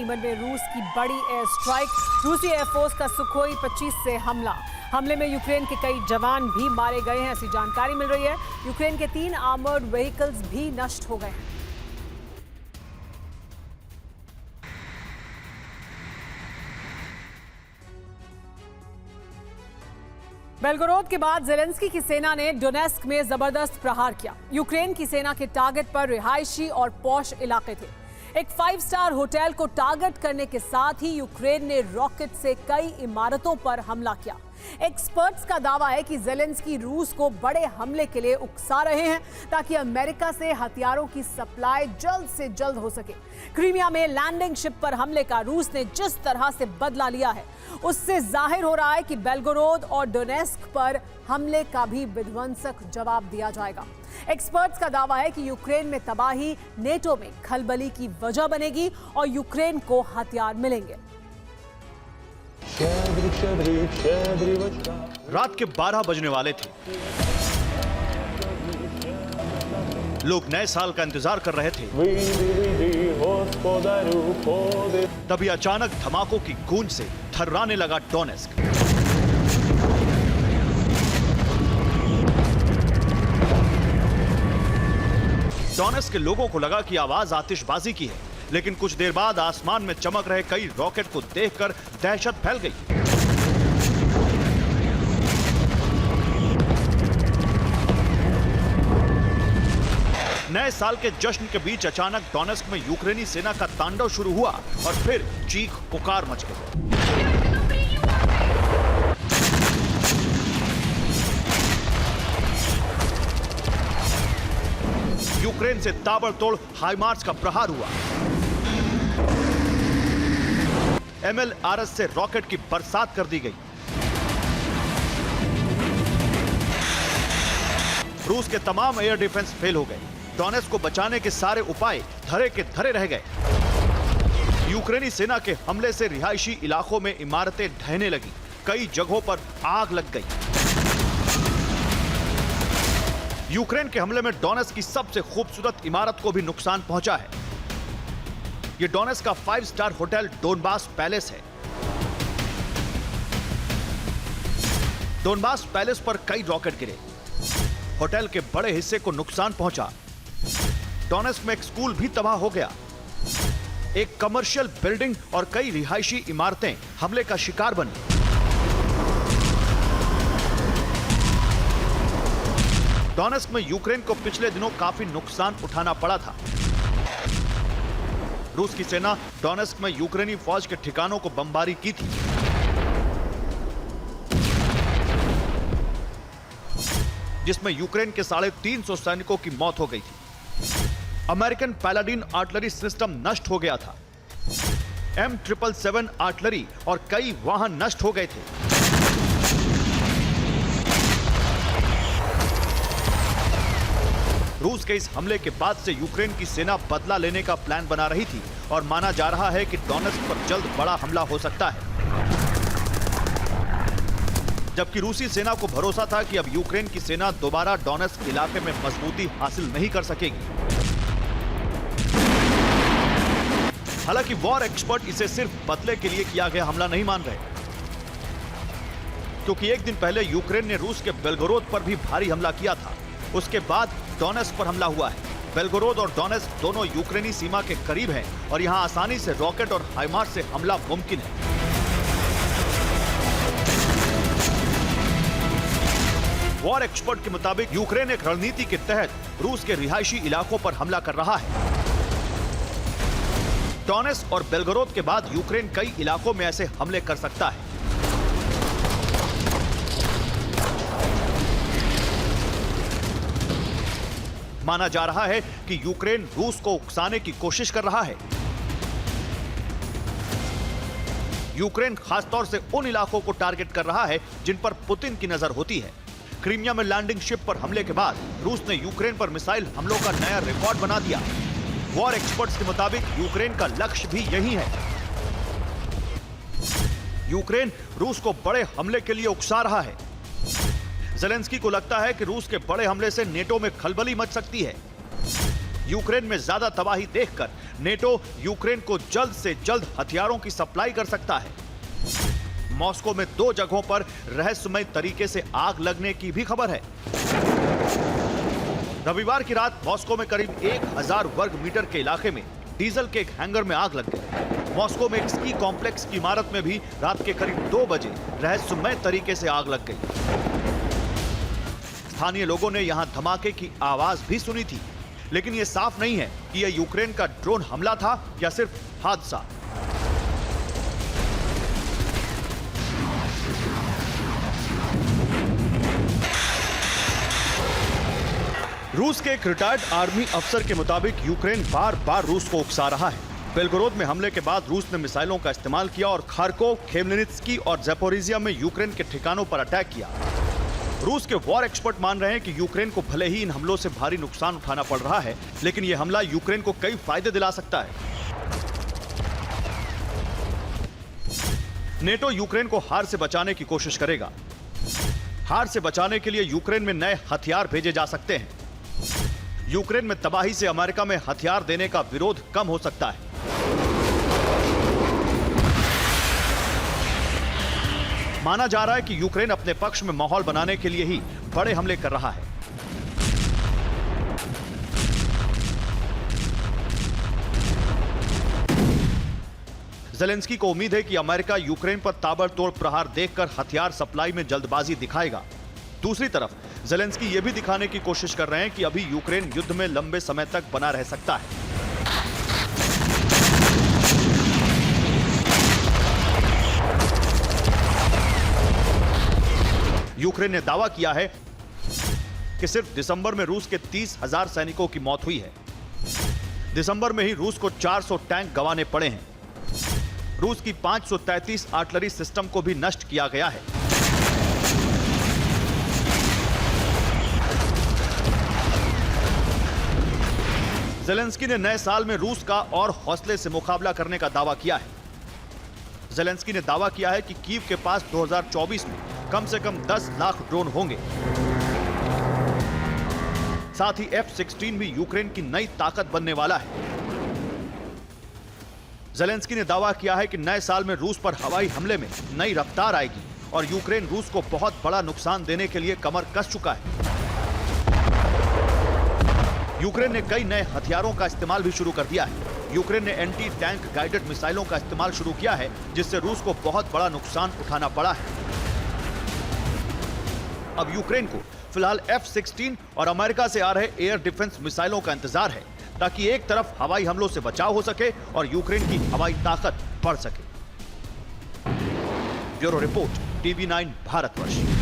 Yemen में रूस की बड़ी एयर स्ट्राइक। रूसी एयरफोर्स का सुखोई 25 से हमले में यूक्रेन के कई जवान भी मारे गए हैं, ऐसी जानकारी मिल रही है। यूक्रेन के 3 आर्मर्ड व्हीकल्स भी नष्ट हो गए हैं। बेलगोरोद के बाद जेलेंस्की की सेना ने डोनेस्क में जबरदस्त प्रहार किया। यूक्रेन की सेना के टारगेट पर रिहायशी और पॉश इलाके थे। एक 5 स्टार होटल को टारगेट करने के साथ ही यूक्रेन ने रॉकेट से कई इमारतों पर हमला किया। एक्सपर्ट्स का दावा है कि जेलेंस्की रूस को बड़े हमले के लिए उकसा रहे हैं ताकि अमेरिका से हथियारों की सप्लाई जल्द से जल्द हो सके। क्रीमिया में लैंडिंग शिप पर हमले का रूस ने जिस तरह से बदला लिया है, उससे जाहिर हो रहा है कि बेलगोरोद और डोनेस्क पर हमले का भी विध्वंसक जवाब दिया जाएगा। एक्सपर्ट्स का दावा है कि यूक्रेन में तबाही नेटो में खलबली की वजह बनेगी और यूक्रेन को हथियार मिलेंगे। रात के 12 बजने वाले थे। लोग नए साल का इंतजार कर रहे थे। तभी अचानक धमाकों की गूंज से थर्राने लगा डोनेस्क। डोनेस्क के लोगों को लगा कि आवाज आतिशबाजी की है, लेकिन कुछ देर बाद आसमान में चमक रहे कई रॉकेट को देखकर दहशत फैल गई। नए साल के जश्न के बीच अचानक डोनेस्क में यूक्रेनी सेना का तांडव शुरू हुआ और फिर चीख पुकार मच गई। यूक्रेन से ताबड़तोड़ हाइमार्स का प्रहार हुआ। MLRS से रॉकेट की बरसात कर दी गई। रूस के तमाम एयर डिफेंस फेल हो गए। डोनेस्क को बचाने के सारे उपाय धरे के धरे रह गए। यूक्रेनी सेना के हमले से रिहायशी इलाकों में इमारतें ढहने लगी। कई जगहों पर आग लग गई। यूक्रेन के हमले में डोनेस्क की सबसे खूबसूरत इमारत को भी नुकसान पहुंचा है। यह डोनेस्क का 5 स्टार होटल डोनबास पैलेस है। डोनबास पैलेस पर कई रॉकेट गिरे। होटल के बड़े हिस्से को नुकसान पहुंचा। डोनेस्क में एक स्कूल भी तबाह हो गया। एक कमर्शियल बिल्डिंग और कई रिहायशी इमारतें हमले का शिकार बनी। डोनेस्क में यूक्रेन को पिछले दिनों काफी नुकसान उठाना पड़ा था। रूस की सेना डोनेस्क में यूक्रेनी फौज के ठिकानों को बमबारी की थी, जिसमें यूक्रेन के 350 सैनिकों की मौत हो गई थी। अमेरिकन पैलाडिन आर्टिलरी सिस्टम नष्ट हो गया था। M777 आर्टिलरी और कई वाहन नष्ट हो गए थे। रूस के इस हमले के बाद से यूक्रेन की सेना बदला लेने का प्लान बना रही थी और माना जा रहा है कि डोनेस्क पर जल्द बड़ा हमला हो सकता है। जबकि रूसी सेना को भरोसा था कि अब यूक्रेन की सेना दोबारा डोनेस्क इलाके में मजबूती हासिल नहीं कर सकेगी। हालांकि वॉर एक्सपर्ट इसे सिर्फ बदले के लिए किया गया हमला नहीं मान रहे, क्योंकि एक दिन पहले यूक्रेन ने रूस के बेलगोरोद पर भी भारी हमला किया था। उसके बाद डोनेस्क पर हमला हुआ है। बेलगोरोद और डोनेस्क दोनों यूक्रेनी सीमा के करीब हैं और यहां आसानी से रॉकेट और हाइमार्स से हमला मुमकिन है। वॉर एक्सपर्ट के मुताबिक यूक्रेन एक रणनीति के तहत रूस के रिहायशी इलाकों पर हमला कर रहा है। डोनेस्क और बेलगोरोद के बाद यूक्रेन कई इलाकों में ऐसे हमले कर सकता है। माना जा रहा है कि यूक्रेन रूस को उकसाने की कोशिश कर रहा है। यूक्रेन खासतौर से उन इलाकों को टारगेट कर रहा है जिन पर पुतिन की नजर होती है। क्रीमिया में लैंडिंग शिप पर हमले के बाद रूस ने यूक्रेन पर मिसाइल हमलों का नया रिकॉर्ड बना दिया। वॉर एक्सपर्ट्स के मुताबिक यूक्रेन का लक्ष्य भी यही है। यूक्रेन रूस को बड़े हमले के लिए उकसा रहा है। जेलेंस्की को लगता है कि रूस के बड़े हमले से नेटो में खलबली मच सकती है। यूक्रेन में ज्यादा तबाही देखकर नेटो यूक्रेन को जल्द से जल्द हथियारों की सप्लाई कर सकता है। मॉस्को में 2 जगहों पर रहस्यमय तरीके से आग लगने की भी खबर है। रविवार की रात मॉस्को में करीब 1000 वर्ग मीटर के इलाके में डीजल के एक हैंगर में आग लग गई। मॉस्को में एक स्की कॉम्प्लेक्स की इमारत में भी रात के करीब 2 बजे रहस्यमय तरीके से आग लग गई। स्थानीय लोगों ने यहां धमाके की आवाज भी सुनी थी, लेकिन यह साफ नहीं है कि यह यूक्रेन का ड्रोन हमला था या सिर्फ हादसा। रूस के एक रिटायर्ड आर्मी अफसर के मुताबिक यूक्रेन बार बार रूस को उकसा रहा है। बेलगोरोद में हमले के बाद रूस ने मिसाइलों का इस्तेमाल किया और खार्कोव, खेमनित्स्की और ज़ैपोरिज़िया में यूक्रेन के ठिकानों पर अटैक किया। रूस के वॉर एक्सपर्ट मान रहे हैं कि यूक्रेन को भले ही इन हमलों से भारी नुकसान उठाना पड़ रहा है, लेकिन यह हमला यूक्रेन को कई फायदे दिला सकता है। नेटो यूक्रेन को हार से बचाने की कोशिश करेगा। हार से बचाने के लिए यूक्रेन में नए हथियार भेजे जा सकते हैं। यूक्रेन में तबाही से अमेरिका में हथियार देने का विरोध कम हो सकता है। माना जा रहा है कि यूक्रेन अपने पक्ष में माहौल बनाने के लिए ही बड़े हमले कर रहा है। ज़ेलेंस्की को उम्मीद है कि अमेरिका यूक्रेन पर ताबड़तोड़ प्रहार देखकर हथियार सप्लाई में जल्दबाजी दिखाएगा। दूसरी तरफ ज़ेलेंस्की यह भी दिखाने की कोशिश कर रहे हैं कि अभी यूक्रेन युद्ध में लंबे समय तक बना रह सकता है। यूक्रेन ने दावा किया है कि सिर्फ दिसंबर में रूस के 30,000 सैनिकों की मौत हुई है। दिसंबर में ही रूस को 400 टैंक गंवाने पड़े हैं। रूस की 533 आर्टिलरी सिस्टम को भी नष्ट किया गया है। ज़ेलेंस्की ने नए साल में रूस का और हौसले से मुकाबला करने का दावा किया है। ज़ेलेंस्की ने दावा किया है कि कीव के पास 2024 में कम से कम 10 लाख ड्रोन होंगे। साथ ही F-16 भी यूक्रेन की नई ताकत बनने वाला है। ज़ेलेंस्की ने दावा किया है कि नए साल में रूस पर हवाई हमले में नई रफ्तार आएगी और यूक्रेन रूस को बहुत बड़ा नुकसान देने के लिए कमर कस चुका है। यूक्रेन ने कई नए हथियारों का इस्तेमाल भी शुरू कर दिया है। यूक्रेन ने एंटी टैंक गाइडेड मिसाइलों का इस्तेमाल शुरू किया है, जिससे रूस को बहुत बड़ा नुकसान उठाना पड़ा है। अब यूक्रेन को फिलहाल F-16 और अमेरिका से आ रहे एयर डिफेंस मिसाइलों का इंतजार है, ताकि एक तरफ हवाई हमलों से बचाव हो सके और यूक्रेन की हवाई ताकत बढ़ सके। Bureau report, TV9 Bharatvarsh.